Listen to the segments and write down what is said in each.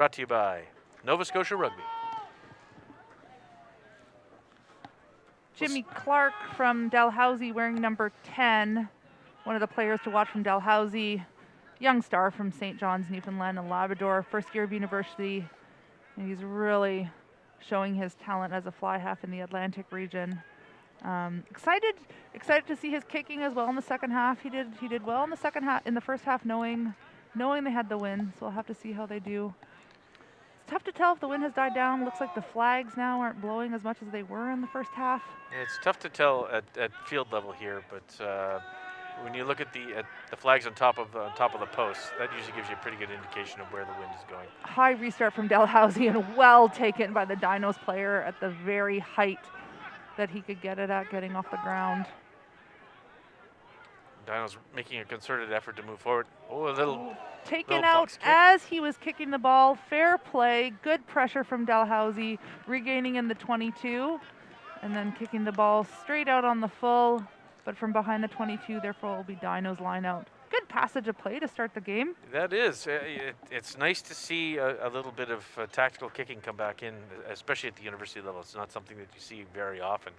Brought to you by Nova Scotia Rugby. Jimmy Clark from Dalhousie wearing number 10. One of the players to watch from Dalhousie. Young star from St. John's, Newfoundland and Labrador. First year of university. And he's really showing his talent as a fly half in the Atlantic region. Excited to see his kicking as well in the second half. He did well in the second half, in the first half, knowing they had the win. So we'll have to see how they do. It's tough to tell if the wind has died down. Looks like the flags now aren't blowing as much as they were in the first half. Yeah, it's tough to tell at field level here, but when you look at the flags on top of the post, that usually gives you a pretty good indication of where the wind is going. High restart from Dalhousie and well taken by the Dinos player at the very height that he could get it at, getting off the ground. Dinos making a concerted effort to move forward. Oh, a little taken out as he was kicking the ball. Fair play, good pressure from Dalhousie, regaining in the 22, and then kicking the ball straight out on the full, but from behind the 22, therefore will be Dino's line out. Good passage of play to start the game. That is. It's nice to see a little bit of tactical kicking come back in, especially at the university level. It's not something that you see very often.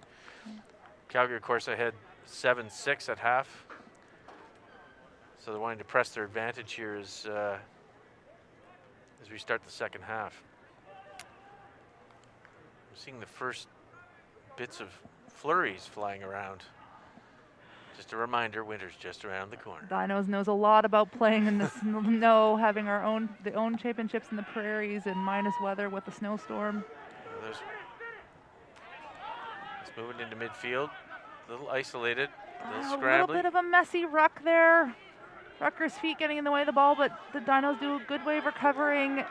Calgary, of course, ahead 7-6 at half. So they're wanting to press their advantage here as we start the second half. We're seeing the first bits of flurries flying around. Just a reminder, winter's just around the corner. Dinos knows a lot about playing in the snow, having our own championships in the prairies and minus weather with the snowstorm. It's moving into midfield, a little isolated, a little scrambling. A little bit of a messy ruck there. Rucker's feet getting in the way of the ball, but the Dinos do a good way of recovering,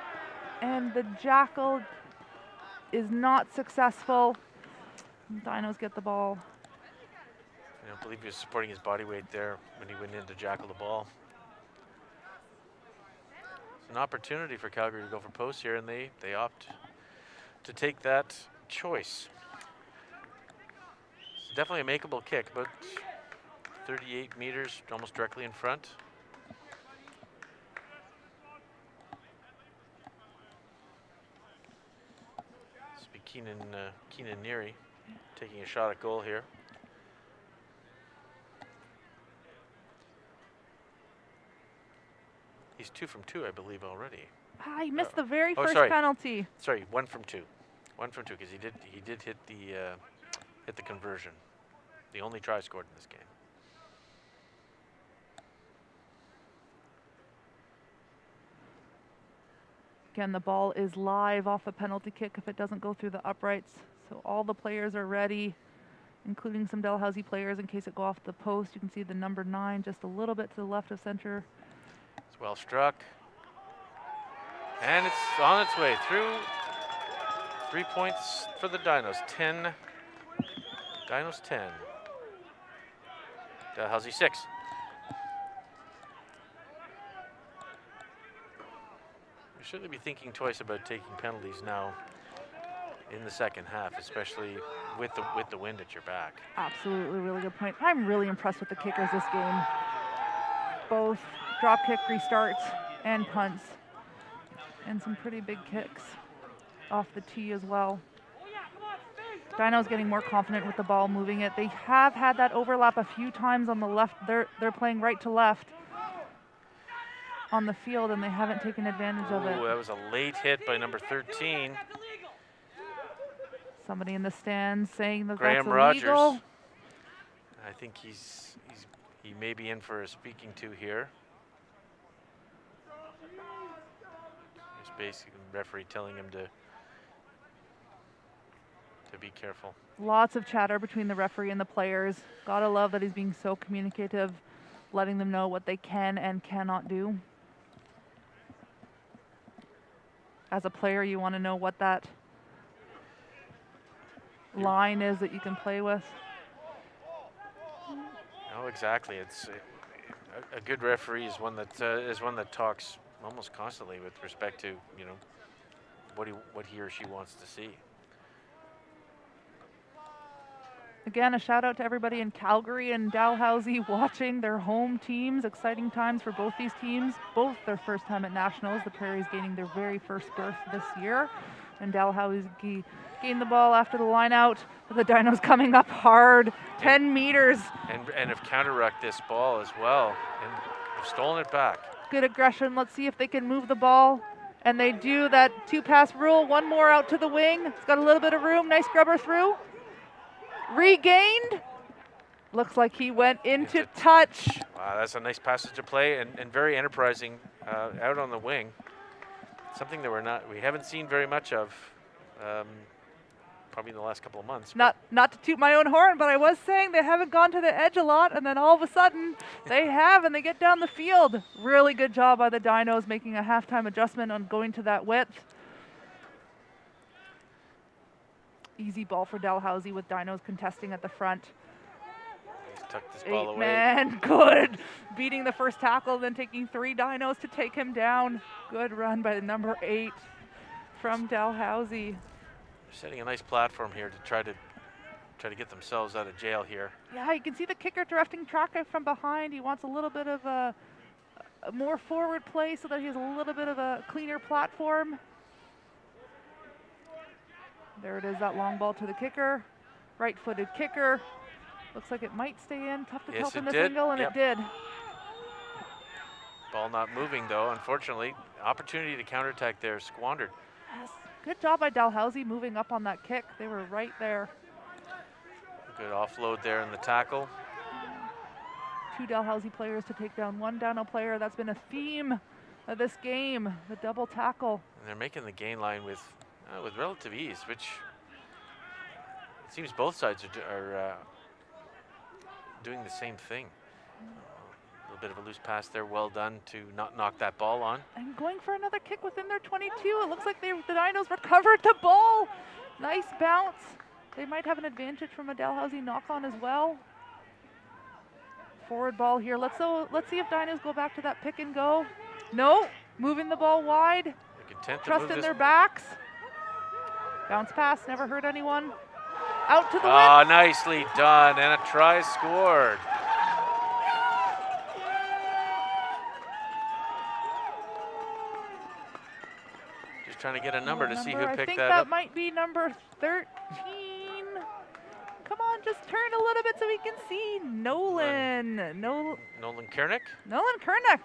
and the Jackal is not successful. Dinos get the ball. I don't believe he was supporting his body weight there when he went in to jackal the ball. It's an opportunity for Calgary to go for post here, and they opt to take that choice. It's definitely a makeable kick, but 38 meters, almost directly in front. This will be Keenan Neary taking a shot at goal here. He's 2 from 2, I believe, already. He missed the very first penalty. Sorry, 1 from 2. 1 from 2, because he did hit the conversion. The only try scored in this game. Again, the ball is live off a penalty kick if it doesn't go through the uprights. So all the players are ready, including some Dalhousie players in case it go off the post. You can see the number 9 just a little bit to the left of center. It's well struck. And it's on its way through. 3 points for the Dinos. 10. Dinos 10. Dalhousie 6. You should be thinking twice about taking penalties now in the second half, especially with the wind at your back. Absolutely, really good point. I'm really impressed with the kickers this game. Both drop kick restarts and punts, and some pretty big kicks off the tee as well. Dino's getting more confident with the ball, moving it. They have had that overlap a few times on the left. They're playing right to left on the field, and they haven't taken advantage of it. That was a late hit by number 13. Somebody in the stands saying that Graham that's illegal. Rogers. I think he may be in for a speaking to here. It's basically the referee telling him to be careful. Lots of chatter between the referee and the players. Gotta love that he's being so communicative, letting them know what they can and cannot do. As a player, you want to know what that line is that you can play with. No, exactly. It's a good referee is one that talks almost constantly with respect to what he or she wants to see. Again, a shout out to everybody in Calgary and Dalhousie watching their home teams. Exciting times for both these teams. Both their first time at Nationals. The Prairies gaining their very first berth this year. And Dalhousie gained the ball after the line out. The Dinos coming up hard, 10 meters. And have counter-rucked this ball as well. And have stolen it back. Good aggression. Let's see if they can move the ball. And they do that 2-pass rule. One more out to the wing. It's got a little bit of room. Nice grubber through. Regained. Looks like he went into touch. Wow, that's a nice passage of play and very enterprising out on the wing. Something that we haven't seen very much of probably in the last couple of months. Not to toot my own horn, but I was saying they haven't gone to the edge a lot, and then all of a sudden they have, and they get down the field. Really good job by the Dinos making a halftime adjustment on going to that width. Easy ball for Dalhousie with Dinos contesting at the front. He's tucked this ball away. Man, good. Beating the first tackle, then taking 3 Dinos to take him down. Good run by the number 8 from Dalhousie. They're setting a nice platform here to try to get themselves out of jail here. Yeah, you can see the kicker directing traffic from behind. He wants a little bit of a more forward play so that he has a little bit of a cleaner platform. There it is, that long ball to the kicker. Right-footed kicker. Looks like it might stay in. Tough to tell from this angle, and it did. Ball not moving, though, unfortunately. Opportunity to counterattack there, squandered. Yes. Good job by Dalhousie moving up on that kick. They were right there. Good offload there in the tackle. 2 Dalhousie players to take down 1 Dino player. That's been a theme of this game, the double tackle. And they're making the gain line with relative ease, which it seems both sides are doing the same thing. A little bit of a loose pass there, well done to not knock that ball on. And going for another kick within their 22. It looks like the Dinos recovered the ball. Nice bounce. They might have an advantage from a Dalhousie knock-on as well. Forward ball here. Let's see if Dinos go back to that pick and go. No, moving the ball wide. Trust in their backs. Bounce pass, never hurt anyone. Out to the width. Nicely done, and a try scored. Just trying to get a number to see who picked that up. I think that might be number 13. Come on, just turn a little bit so we can see. Nolan Kernick? Nolan Kernick.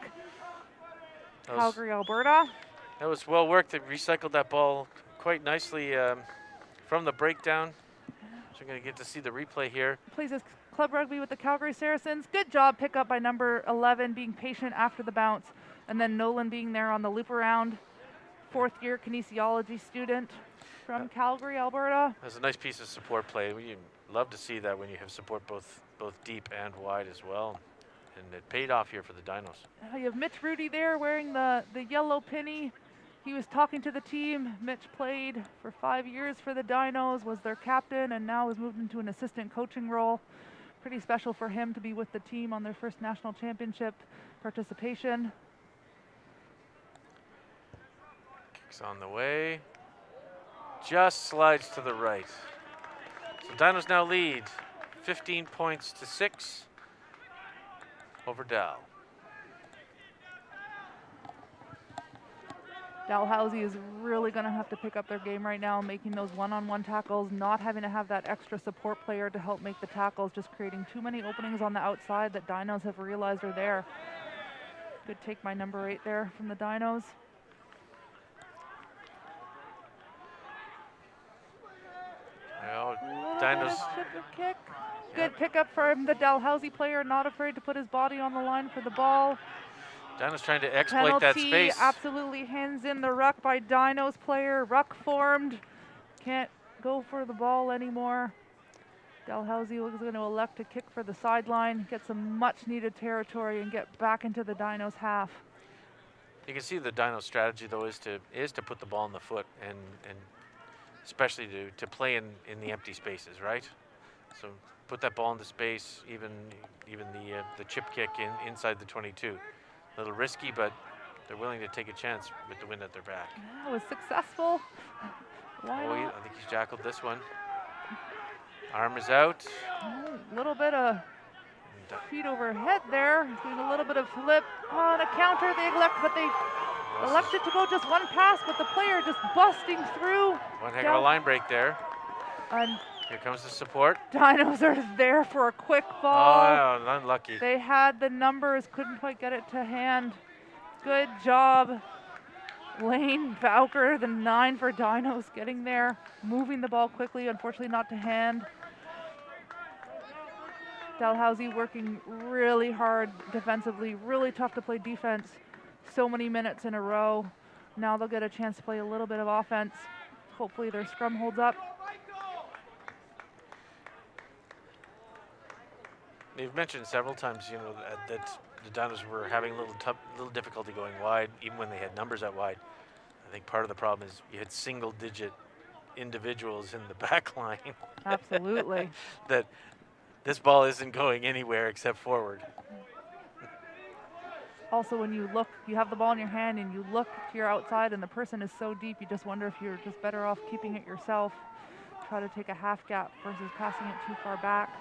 Calgary, Alberta. That was well worked. They recycled that ball quite nicely from the breakdown. So we're going to get to see the replay here. Plays his club rugby with the Calgary Saracens. Good job pick up by number 11, being patient after the bounce. And then Nolan being there on the loop around. 4th year kinesiology student from Calgary, Alberta. That's a nice piece of support play. We love to see that when you have support both deep and wide as well. And it paid off here for the Dinos. You have Mitch Rudy there wearing the yellow pinny. He was talking to the team. Mitch played for 5 years for the Dinos, was their captain, and now has moved into an assistant coaching role. Pretty special for him to be with the team on their first national championship participation. Kicks on the way. Just slides to the right. So Dinos now lead 15 points to 6 over Dal. Dalhousie is really going to have to pick up their game right now, making those one-on-one tackles, not having to have that extra support player to help make the tackles, just creating too many openings on the outside that Dinos have realized are there. Good take by number 8 there from the Dinos. Well, Dinos. Kick. Good pickup from the Dalhousie player, not afraid to put his body on the line for the ball. Dinos trying to exploit that space. Absolutely hands in the ruck by Dinos player. Ruck formed. Can't go for the ball anymore. Dalhousie is going to elect to kick for the sideline, get some much needed territory and get back into the Dinos half. You can see the Dinos strategy though is to put the ball in the foot and especially to play in the empty spaces, right? So put that ball into space, even the chip kick inside the 22. A little risky, but they're willing to take a chance with the wind at their back. That was successful. I think he's jackled this one. Arm is out. A little bit of feet overhead there, doing a little bit of flip on a counter. They elected to go just one pass, but the player just busting through. One heck of a line break there. And here comes the support. Dinos are there for a quick ball. Oh, unlucky. They had the numbers, couldn't quite get it to hand. Good job, Lane Bowker, the 9 for Dinos, getting there, moving the ball quickly, unfortunately not to hand. Dalhousie working really hard defensively, really tough to play defense so many minutes in a row. Now they'll get a chance to play a little bit of offense. Hopefully their scrum holds up. They've mentioned several times, that the Dinos were having a little difficulty going wide, even when they had numbers out wide. I think part of the problem is you had single-digit individuals in the back line. Absolutely. That this ball isn't going anywhere except forward. Also, when you look, you have the ball in your hand and you look to your outside and the person is so deep, you just wonder if you're just better off keeping it yourself. Try to take a half gap versus passing it too far back.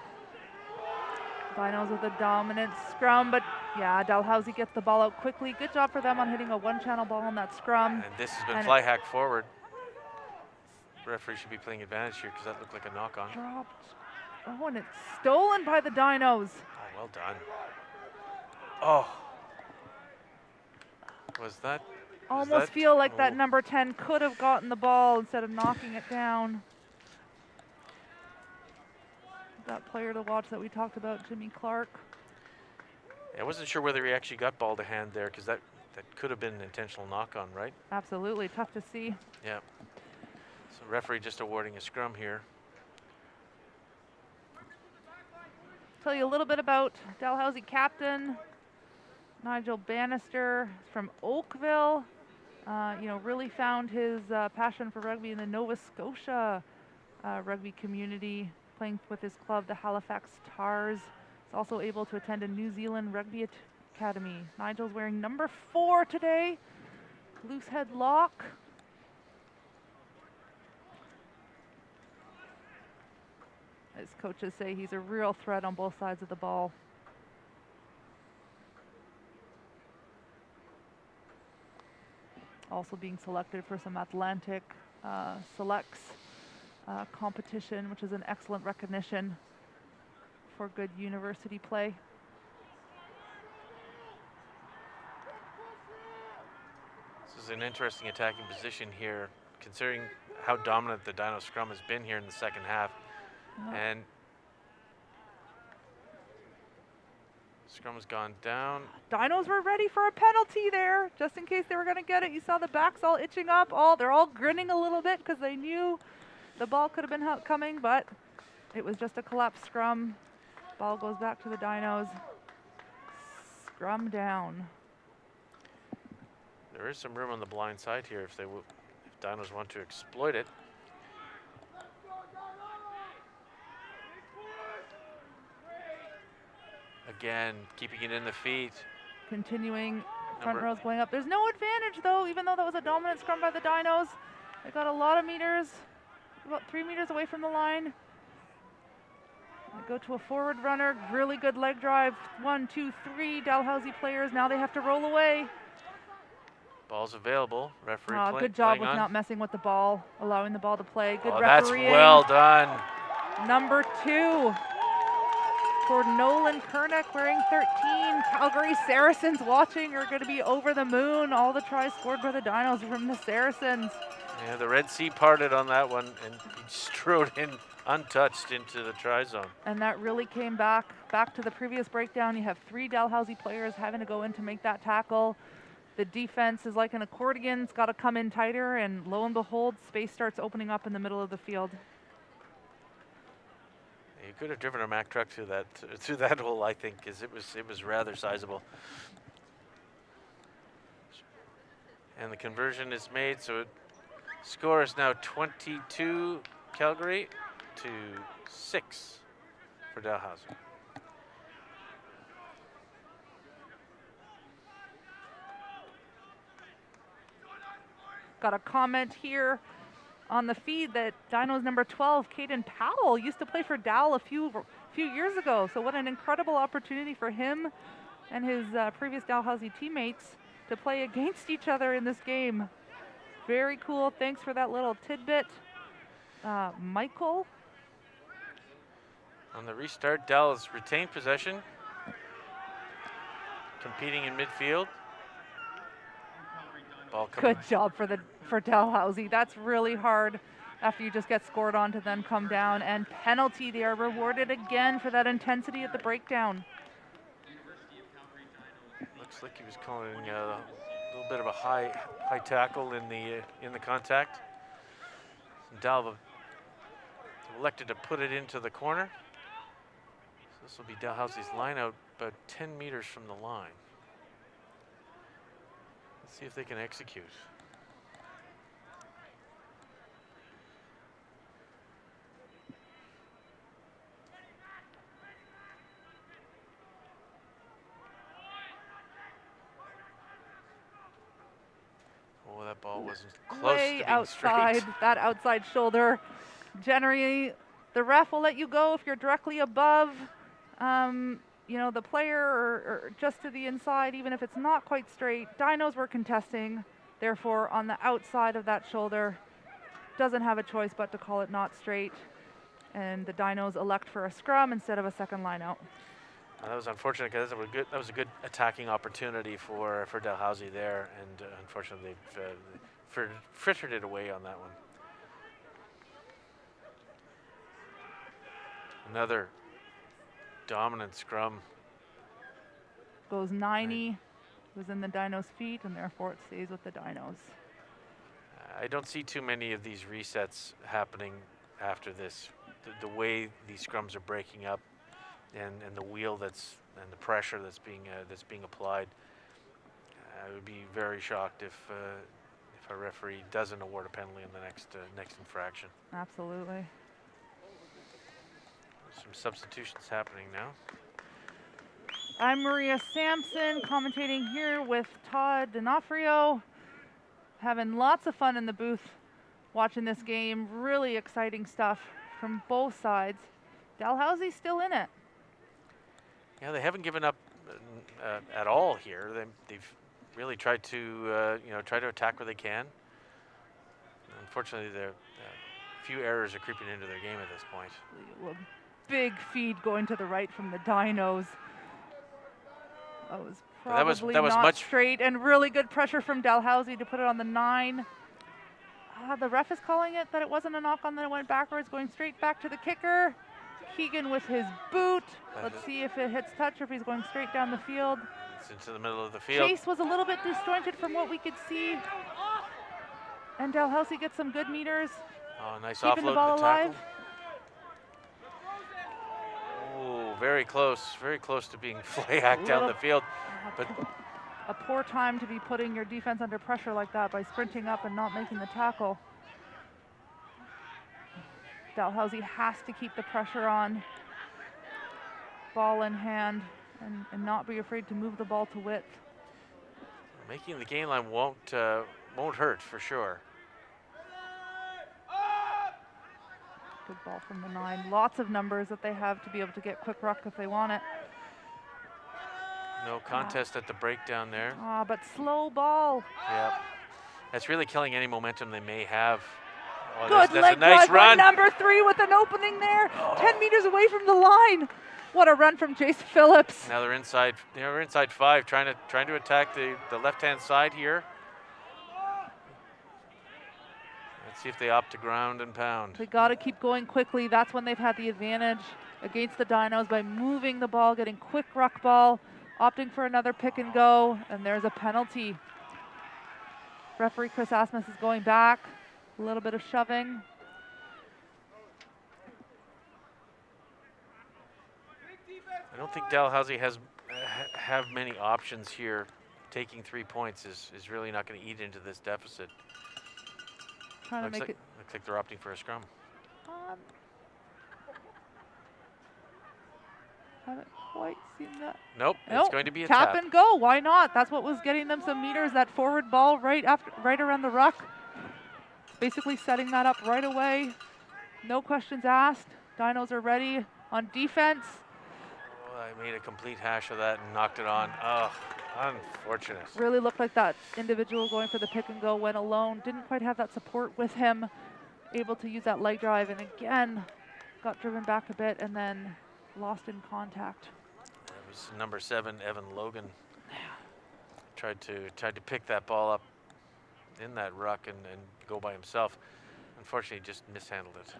Dinos with a dominant scrum, but yeah, Dalhousie gets the ball out quickly. Good job for them on hitting a one-channel ball on that scrum. And this has been fly hack forward. The referee should be playing advantage here because that looked like a knock-on. Dropped. Oh, and it's stolen by the Dinos. Oh, well done. Oh. Was that? Almost feel like that number 10 could have gotten the ball instead of knocking it down. That player to watch that we talked about, Jimmy Clark. I wasn't sure whether he actually got ball to hand there because that could have been an intentional knock-on, right? Absolutely, tough to see. Yeah. So referee just awarding a scrum here. Tell you a little bit about Dalhousie captain Nigel Bannister from Oakville. Really found his passion for rugby in the Nova Scotia rugby community, playing with his club, the Halifax Tars. He's also able to attend a New Zealand Rugby Academy. Nigel's wearing number 4 today, loose head lock. As coaches say, he's a real threat on both sides of the ball. Also being selected for some Atlantic selects competition, which is an excellent recognition for good university play. This is an interesting attacking position here, considering how dominant the Dino scrum has been here in the second half. And scrum has gone down. Dinos were ready for a penalty there, just in case they were going to get it. You saw the backs all itching up. They're all grinning a little bit because they knew the ball could have been coming, but it was just a collapsed scrum. Ball goes back to the Dinos. Scrum down. There is some room on the blind side here if Dinos want to exploit it. Again, keeping it in the feet. Continuing, front row's going up. There's no advantage though, even though that was a dominant scrum by the Dinos. They got a lot of meters, about 3 meters away from the line. They go to a forward runner, really good leg drive. 1, 2, 3 Dalhousie players. Now they have to roll away. Ball's available. Referee good job with not messing with the ball, allowing the ball to play. Good refereeing. That's well done. Number 2 for Nolan Kernick, wearing 13. Calgary Saracens watching are going to be over the moon. All the tries scored by the Dinos from the Saracens. Yeah, the Red Sea parted on that one, and he strode in untouched into the try zone. And that really came back to the previous breakdown. You have 3 Dalhousie players having to go in to make that tackle. The defense is like an accordion. It's got to come in tighter, and lo and behold, space starts opening up in the middle of the field. You could have driven a Mack truck through that hole, I think, because it was rather sizable. And the conversion is made, so score is now 22 Calgary to 6 for Dalhousie. Got a comment here. on the feed that Dino's number 12, Caden Powell, used to play for Dal a few years ago. So what an incredible opportunity for him and his previous Dalhousie teammates to play against each other in this game. Very cool. Thanks for that little tidbit, Michael. On the restart, Dal has retained possession, competing in midfield. Ball coming. Good job for Dalhousie. That's really hard after you just get scored on to then come down. And penalty, they are rewarded again for that intensity at the breakdown. Looks like he was calling a little bit of a high tackle in the contact. Dal elected to put it into the corner. So this will be Dalhousie's line out about 10 meters from the line. Let's see if they can execute. Oh, that ball wasn't close to Way being outside, straight. that outside shoulder. Generally, the ref will let you go if you're directly above, you know, the player or just to the inside, even if it's not quite straight. Dinos were contesting, therefore on the outside of that shoulder. Doesn't have a choice but to call it not straight. And the Dinos elect for a scrum instead of a second line out. That was unfortunate because that was a good attacking opportunity for Dalhousie there, and unfortunately they've frittered it away on that one. Another dominant scrum. Goes 90, was in the Dinos' feet, and therefore it stays with the Dinos. I don't see too many of these resets happening after this. The way these scrums are breaking up, and the wheel and the pressure that's being applied. I would be very shocked if a referee doesn't award a penalty in the next infraction. Absolutely. Some substitutions happening now. I'm Maria Sampson, commentating here with Todd D'Onofrio. Having lots of fun in the booth watching this game. Really exciting stuff from both sides. Dalhousie's still in it. Yeah, they haven't given up at all here. They've really tried to try to attack where they can. Unfortunately, a few errors are creeping into their game at this point. A big feed going to the right from the Dinos. That was probably that was not much straight, and really good pressure from Dalhousie to put it on the 9. The ref is calling it that it wasn't a knock on, then it went backwards, going straight back to the kicker. Keegan with his boot. Let's see if it hits touch or if he's going straight down the field. It's into the middle of the field. Chase was a little bit disjointed from what we could see. And Dalhousie gets some good meters. Oh, nice keeping offload the ball to the tackle. alive. Oh, very close to being fly-hacked down the field. But a poor time to be putting your defense under pressure like that by sprinting up and not making the tackle. Dalhousie has to keep the pressure on, ball in hand, and not be afraid to move the ball to width. Making the gain line won't hurt for sure. Good ball from the 9. Lots of numbers that they have to be able to get quick ruck if they want it. No contest at the breakdown there. But slow ball. Yeah, that's really killing any momentum they may have. Oh, Good that's leg a nice drive by run. number 3 with an opening there. 10 meters away from the line. What a run from Jason Phillips. Now they're inside 5, trying to attack the left-hand side here. Let's see if they opt to ground and pound. They got to keep going quickly. That's when they've had the advantage against the Dinos, by moving the ball, getting quick ruck ball, opting for another pick and go, and there's a penalty. Referee Chris Asmus is going back. A little bit of shoving. I don't think Dalhousie have many options here. Taking 3 points is really not going to eat into this deficit. Trying to make it. Looks like they're opting for a scrum. Haven't quite seen that. Nope, it's going to be a tap tap. and go. Why not? That's what was getting them some meters. That forward ball right around the ruck. basically setting that up right away. No questions asked. Dinos are ready on defense. Oh, I made a complete hash of that and knocked it on. Oh, unfortunate. Really looked like that individual going for the pick and go went alone. Didn't quite have that support with him. Able to use that leg drive, and again got driven back a bit and then lost in contact. It was number 7, Evan Logan. Tried to pick that ball up in that ruck and go by himself. Unfortunately, just mishandled it.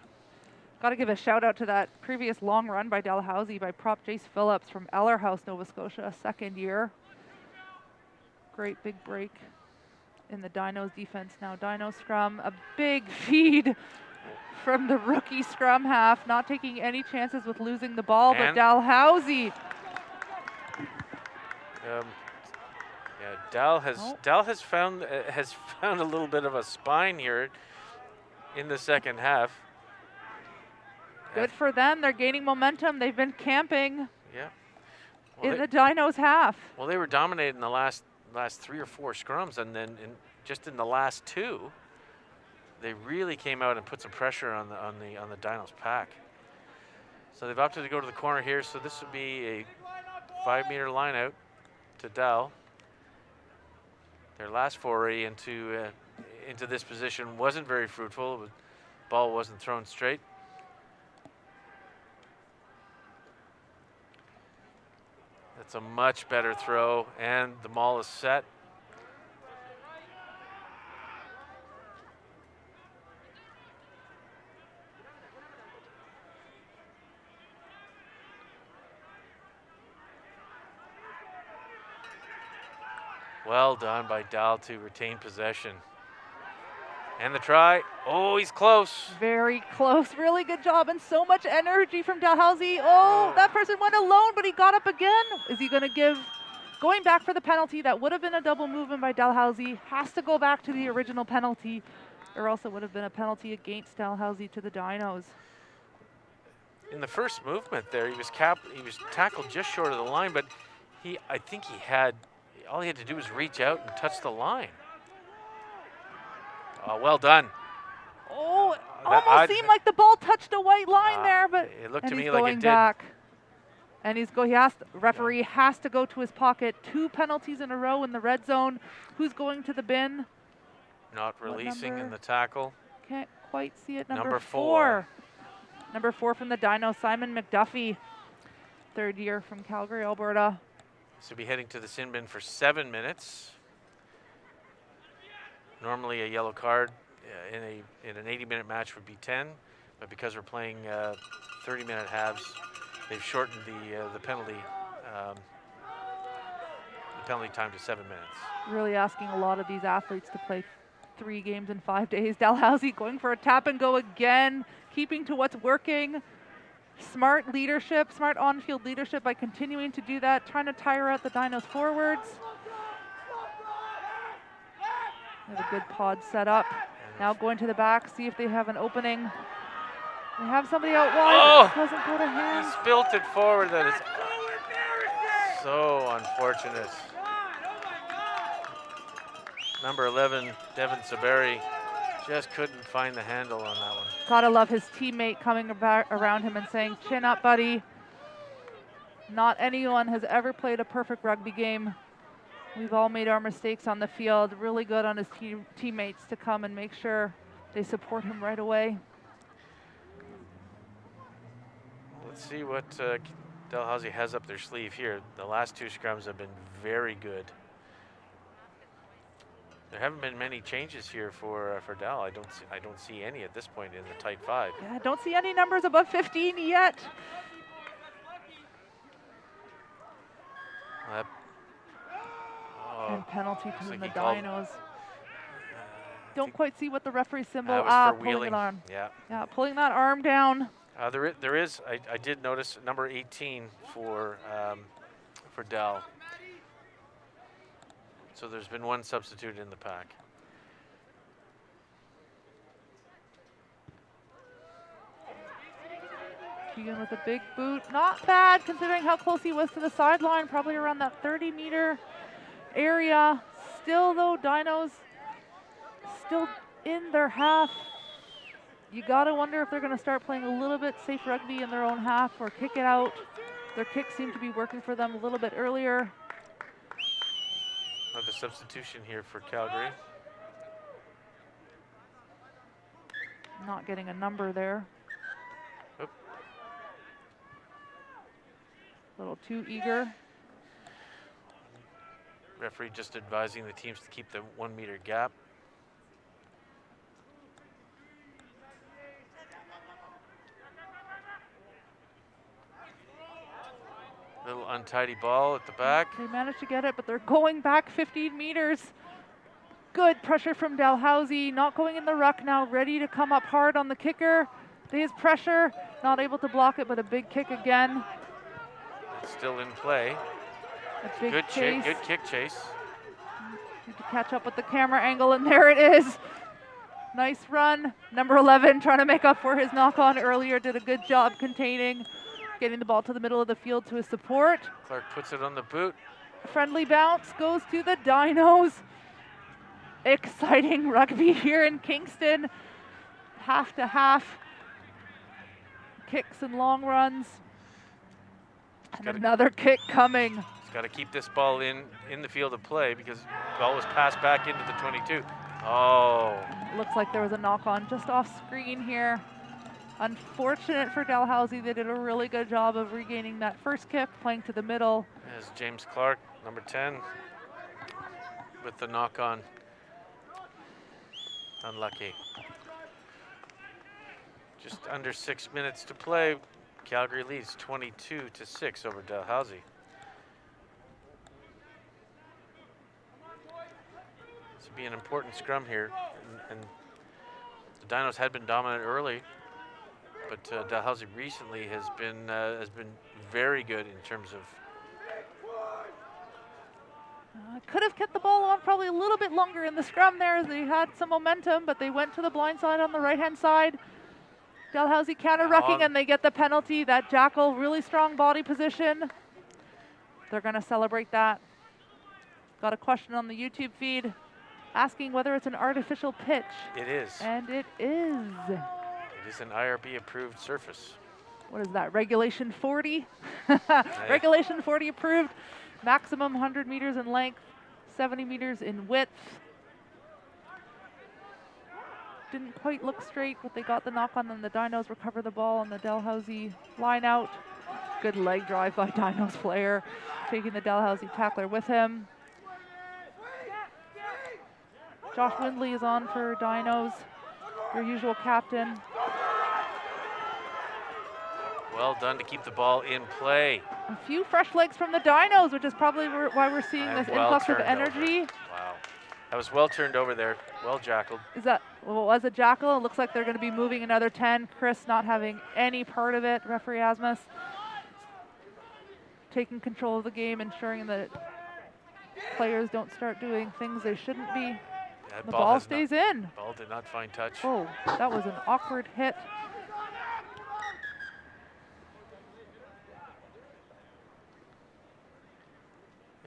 Got to give a shout out to that previous long run by Dalhousie by prop Jace Phillips from Ellerhouse, Nova Scotia, second year. Great big break in the Dinos defense now. Dino scrum, a big feed from the rookie scrum half, not taking any chances with losing the ball, but Dalhousie. Yeah, Dal has found a little bit of a spine here in the second half. Good for them. They're gaining momentum. They've been camping. Yeah. Well, in the Dinos half. Well, they were dominating the last 3 or 4 scrums, and then just in the last 2, they really came out and put some pressure on the Dinos pack. So they've opted to go to the corner here. So this would be a 5-meter line out to Dal. Their last foray into this position wasn't very fruitful. The ball wasn't thrown straight. That's a much better throw, and the maul is set. Well done by Dal to retain possession. And the try. Oh, he's close. Very close. Really good job, and so much energy from Dalhousie. Oh, that person went alone, but he got up again. Is he going to give? Going back for the penalty, that would have been a double movement by Dalhousie. Has to go back to the original penalty, or else it would have been a penalty against Dalhousie to the Dinos. In the first movement there, he was tackled just short of the line, but I think all he had to do was reach out and touch the line. Well done. Oh, almost seemed like the ball touched a white line there, but it looked to me he's like going it back. And referee has to go to his pocket. 2 penalties in a row in the red zone. Who's going to the bin? Not releasing in the tackle. Can't quite see it. Number 4. Number 4 from the Dino, Simon McDuffie. 3rd year from Calgary, Alberta. So be heading to the sin bin for 7 minutes. Normally a yellow card in an 80-minute match would be 10, but because we're playing 30-minute halves, they've shortened the penalty time to 7 minutes. Really asking a lot of these athletes to play 3 games in 5 days. Dalhousie going for a tap and go again, keeping to what's working. Smart leadership, smart on-field leadership by continuing to do that, trying to tire out the Dinos forwards. They have a good pod set up. Now going to the back, see if they have an opening. They have somebody out wide. Oh! Doesn't go to him. He spilt it forward. That is so unfortunate. Number 11, Devin Saberi, just couldn't find the handle on that one. Gotta love his teammate coming around him and saying, "Chin up, buddy." Not anyone has ever played a perfect rugby game. We've all made our mistakes on the field. Really good on his teammates to come and make sure they support him right away. Let's see what Dalhousie has up their sleeve here. The last 2 scrums have been very good. There haven't been many changes here for Dal. I don't see any at this point in the tight 5. Yeah, I don't see any numbers above 15 yet. And penalty to the Dinos. Don't quite see what the referee symbol. Pulling it on. Yeah, pulling that arm down. There is. I did notice number 18 for Dal. So there's been 1 substitute in the pack. Keegan with a big boot. Not bad considering how close he was to the sideline, probably around that 30-meter area. Still though, Dinos still in their half. You gotta wonder if they're gonna start playing a little bit safe rugby in their own half or kick it out. Their kicks seem to be working for them a little bit earlier. Another substitution here for Calgary. Not getting a number there. Oop. A little too eager. Referee just advising the teams to keep the 1 meter gap. Little untidy ball at the back. They managed to get it, but they're going back 15 meters. Good pressure from Dalhousie, not going in the ruck now, ready to come up hard on the kicker. There's pressure, not able to block it, but a big kick again. It's still in play. A big Good chase. good kick chase. Need to catch up with the camera angle, and there it is. Nice run. Number 11 trying to make up for his knock on earlier, did a good job containing, getting the ball to the middle of the field to his support. Clark puts it on the boot. A friendly bounce goes to the Dinos. Exciting rugby here in Kingston. Half to half. Kicks and long runs. And another kick coming. He's got to keep this ball in the field of play because the ball was passed back into the 22. Oh. Looks like there was a knock on just off screen here. Unfortunate for Dalhousie. They did a really good job of regaining that first kick, playing to the middle. There's James Clark, number 10, with the knock on. Unlucky. Just under 6 minutes to play. Calgary leads 22-6 over Dalhousie. This will be an important scrum here, and the Dinos had been dominant early, but Dalhousie recently has been very good in terms of. Could have kept the ball on probably a little bit longer in the scrum there. They had some momentum, but they went to the blind side on the right-hand side. Dalhousie counter-rucking, and they get the penalty. That Jackal, really strong body position. They're going to celebrate that. Got a question on the YouTube feed asking whether it's an artificial pitch. It is. And it is. It is an IRB-approved surface. What is that, Regulation 40? Regulation 40 approved. Maximum 100 meters in length, 70 meters in width. Didn't quite look straight, but they got the knock on them. The Dinos recover the ball on the Dalhousie line out. Good leg drive by Dinos player, taking the Dalhousie tackler with him. Josh Windley is on for Dinos, your usual captain. Well done to keep the ball in play. A few fresh legs from the Dinos, which is probably why we're seeing this influx of energy. Wow. That was well turned over there. Well jackled. Is that, well, was a jackal? It looks like they're going to be moving another 10. Chris not having any part of it. Referee Asmus taking control of the game, ensuring that players don't start doing things they shouldn't be. The ball stays in. Ball did not find touch. Oh, that was an awkward hit.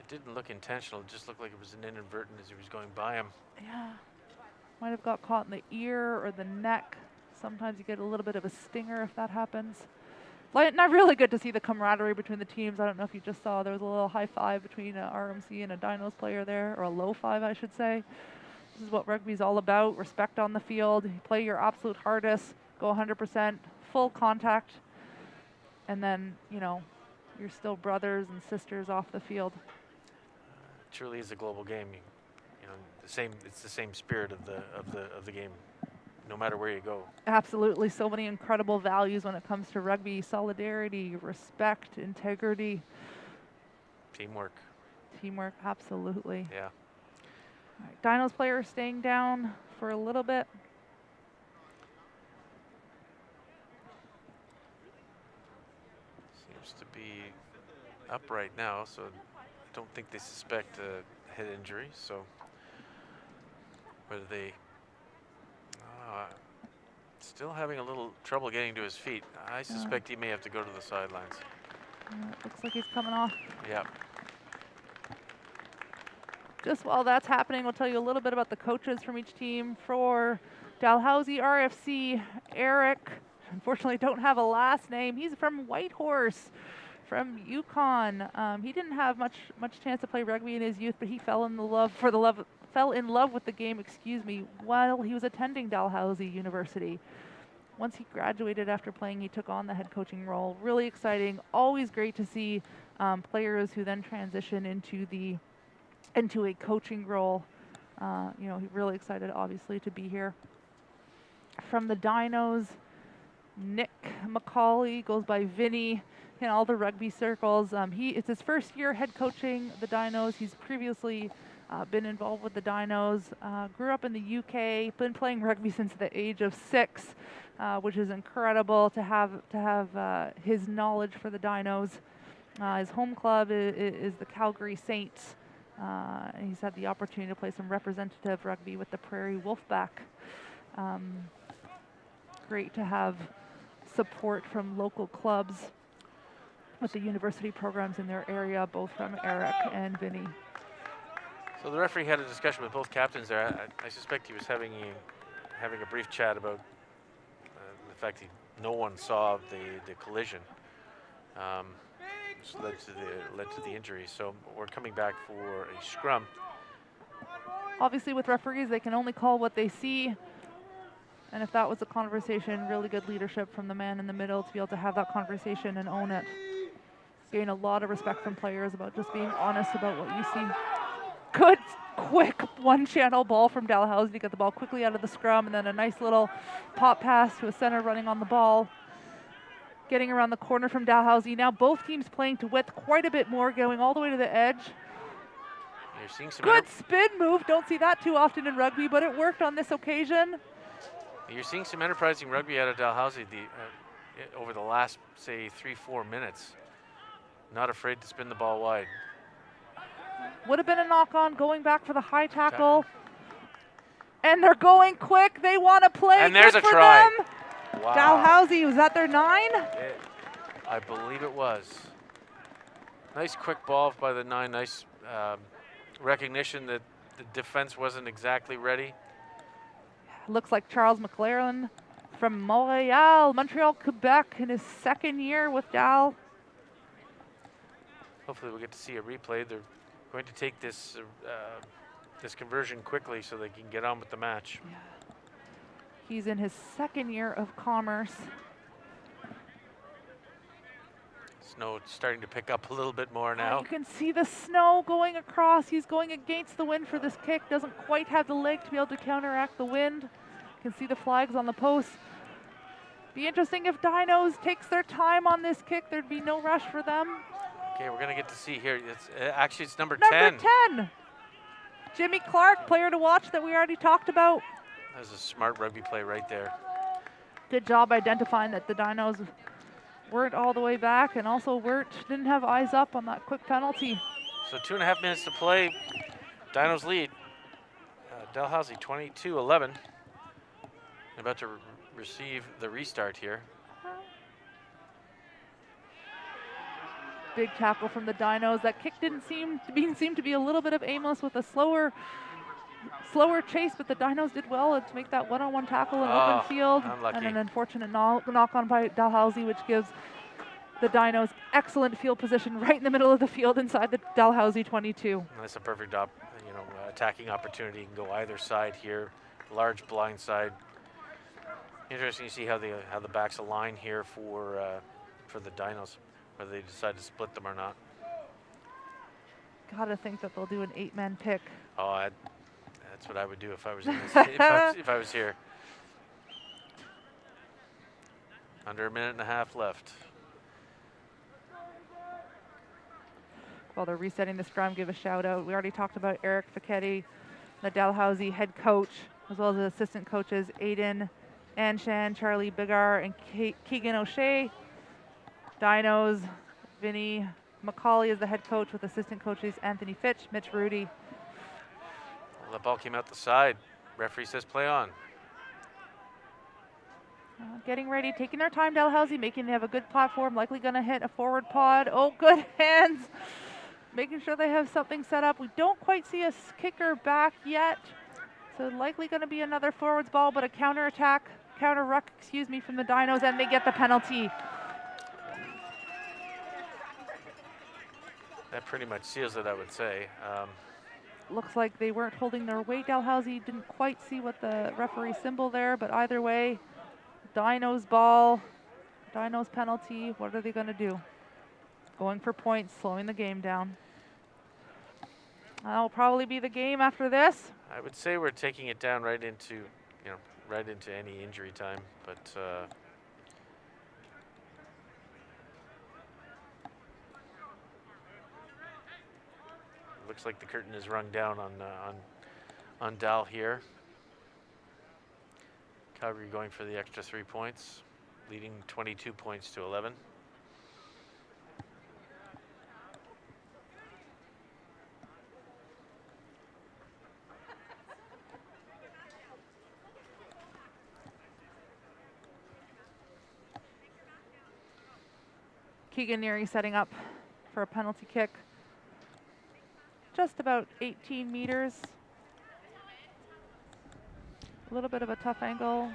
Didn't look intentional, it just looked like it was an inadvertent as he was going by him. Yeah, might have got caught in the ear or the neck. Sometimes you get a little bit of a stinger if that happens. Not really good to see the camaraderie between the teams. I don't know if you just saw, there was a little high five between a RMC and a Dinos player there, or a low five, I should say. This is what rugby's all about, respect on the field. You play your absolute hardest, go 100%, full contact, and then, you know, you're still brothers and sisters off the field. Truly is a global game. You know, it's the same spirit of the game, no matter where you go. Absolutely, so many incredible values when it comes to rugby: solidarity, respect, integrity, teamwork. Teamwork, absolutely. Yeah. All right, Dinos player staying down for a little bit. Seems to be up right now, so. Don't think they suspect a head injury, so whether they still having a little trouble getting to his feet. I suspect he may have to go to the sidelines. Looks like he's coming off. Yeah. Just while that's happening, we'll tell you a little bit about the coaches from each team. For Dalhousie RFC, Eric, unfortunately don't have a last name. He's from Whitehorse, from Yukon. He didn't have much chance to play rugby in his youth, but he fell in love with the game, while he was attending Dalhousie University. Once he graduated after playing, he took on the head coaching role. Really exciting. Always great to see players who then transition into a coaching role. He's really excited, obviously, to be here. From the Dinos, Nick Mccauley, goes by Vinny in all the rugby circles. It's his first year head coaching the Dinos. He's previously been involved with the Dinos. Grew up in the UK, been playing rugby since the age of 6, which is incredible to have his knowledge for the Dinos. His home club is the Calgary Saints. And he's had the opportunity to play some representative rugby with the Prairie Wolfpack. Great to have support from local clubs with the university programs in their area, both from Eric and Vinny. So the referee had a discussion with both captains there. I suspect he was having a brief chat about the fact that no one saw the collision. Which led to the injury. So we're coming back for a scrum. Obviously, with referees, they can only call what they see. And if that was a conversation, really good leadership from the man in the middle to be able to have that conversation and own it. Gain a lot of respect from players about just being honest about what you see. Good, quick one-channel ball from Dalhousie to get the ball quickly out of the scrum, and then a nice little pop pass to a center running on the ball. Getting around the corner from Dalhousie. Now both teams playing to width quite a bit more, going all the way to the edge. You're seeing some good spin move. Don't see that too often in rugby, but it worked on this occasion. You're seeing some enterprising rugby out of Dalhousie over the last, say, 3-4 minutes. Not afraid to spin the ball wide. Would have been a knock-on, going back for the high tackle. And they're going quick. They want to play. And there's a try. Them. Wow. Dalhousie, was that their 9? I believe it was. Nice quick ball by the 9. Nice recognition that the defense wasn't exactly ready. Looks like Charles McLaren from Montreal, Quebec, in his 2nd year with Dal. Hopefully we'll get to see a replay. They're going to take this conversion quickly so they can get on with the match. Yeah. He's in his 2nd year of commerce. Snow starting to pick up a little bit more now. You can see the snow going across. He's going against the wind for this kick. Doesn't quite have the leg to be able to counteract the wind. You can see the flags on the post. Be interesting if Dinos takes their time on this kick. There'd be no rush for them. Okay, we're going to get to see here. Actually, it's number 10. Number 10. Jimmy Clark, player to watch that we already talked about. That was a smart rugby play right there. Good job identifying that the Dinos weren't all the way back and also didn't have eyes up on that quick penalty. So 2.5 minutes to play. Dinos lead. Dalhousie 22-11. About to receive the restart here. Big tackle from the Dinos. That kick seemed to be a little bit of aimless with a slower chase, but the Dinos did well to make that one-on-one tackle in open field. Unlucky. And an unfortunate knock-on by Dalhousie, which gives the Dinos excellent field position right in the middle of the field inside the Dalhousie 22. That's a perfect attacking opportunity. You can go either side here. Large blind side. Interesting to see how the backs align here for the Dinos, whether they decide to split them or not. Gotta think that they'll do an 8-man pick. Oh, that's what I would do if I was in this, if I was here. Under 1.5 minutes left. While they're resetting the scrum, give a shout out. We already talked about Eric Fichetti, the Dalhousie head coach, as well as the assistant coaches Aiden Anshan, Charlie Bigar, and Keegan O'Shea. Dinos, Vinny Mccauley is the head coach with assistant coaches Anthony Fitch, Mitch Rudy. Well, the ball came out the side. Referee says play on. Getting ready, taking their time, Dalhousie, making they have a good platform, likely going to hit a forward pod. Oh, good hands making sure they have something set up. We don't quite see a kicker back yet, so likely going to be another forwards ball, but a counter ruck, from the Dinos, and they get the penalty. That pretty much seals it, I would say. Looks like they weren't holding their weight. Dalhousie didn't quite see what the referee symbol there, but either way, Dinos ball, Dinos penalty. What are they going to do? Going for points, slowing the game down. That'll probably be the game after this. I would say we're taking it down right into, right into any injury time, but looks like the curtain is rung down on Dal here. Calgary going for the extra 3 points, leading 22 points to 11. Keegan Neary setting up for a penalty kick. Just about 18 meters. A little bit of a tough angle.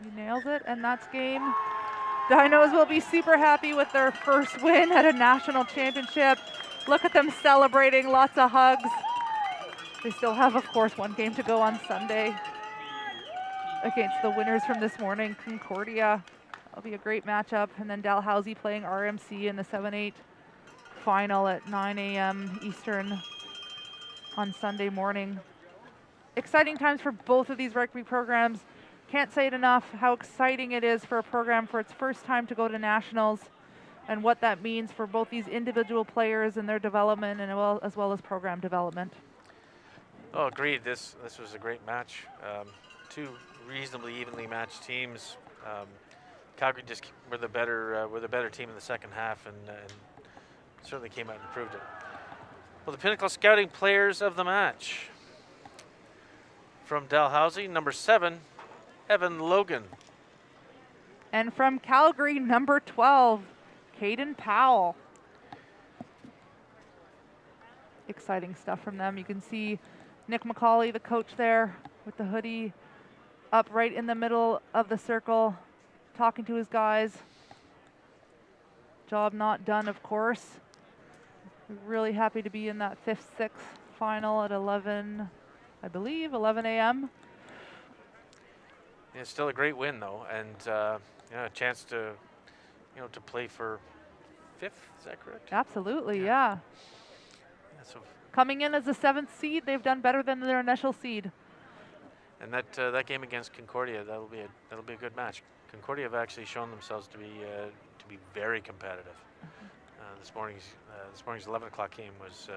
He nails it, and that's game. Dinos will be super happy with their first win at a national championship. Look at them celebrating, lots of hugs. They still have, of course, one game to go on Sunday against the winners from this morning, Concordia. That'll be a great matchup. And then Dalhousie playing RMC in the 7-8 final at 9 a.m. Eastern on Sunday morning. Exciting times for both of these rugby programs. Can't say it enough how exciting it is for a program for its first time to go to nationals, and what that means for both these individual players and their development, and as well as program development. Oh, agreed. This was a great match. Two reasonably evenly matched teams. Calgary just were the better team in the second half, and certainly came out and proved it. Well, the Pinnacle Scouting players of the match. From Dalhousie, number 7, Evan Logan. And from Calgary, number 12, Caden Powell. Exciting stuff from them. You can see Nick Mccauley, the coach there, with the hoodie up right in the middle of the circle, talking to his guys. Job not done, of course. We're really happy to be in that 5th-6th final at 11 a.m. Yeah, still a great win though, and a chance to, to play for 5th. Is that correct? Absolutely, yeah. So coming in as the 7th seed, they've done better than their initial seed. And that game against Concordia, that'll be a good match. Concordia have actually shown themselves to be very competitive. This morning's 11 o'clock game was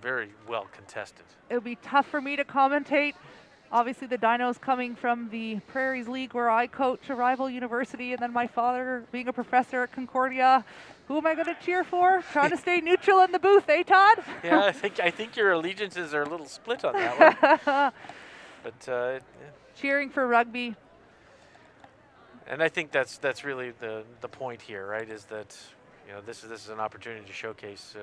very well contested. It would be tough for me to commentate. Obviously, the Dinos coming from the Prairies League, where I coach a rival university, and then my father being a professor at Concordia. Who am I going to cheer for? Trying to stay neutral in the booth, eh, Todd? Yeah, I think your allegiances are a little split on that one. But yeah. Cheering for rugby. And I think that's really the point here, right? Is that this is an opportunity to showcase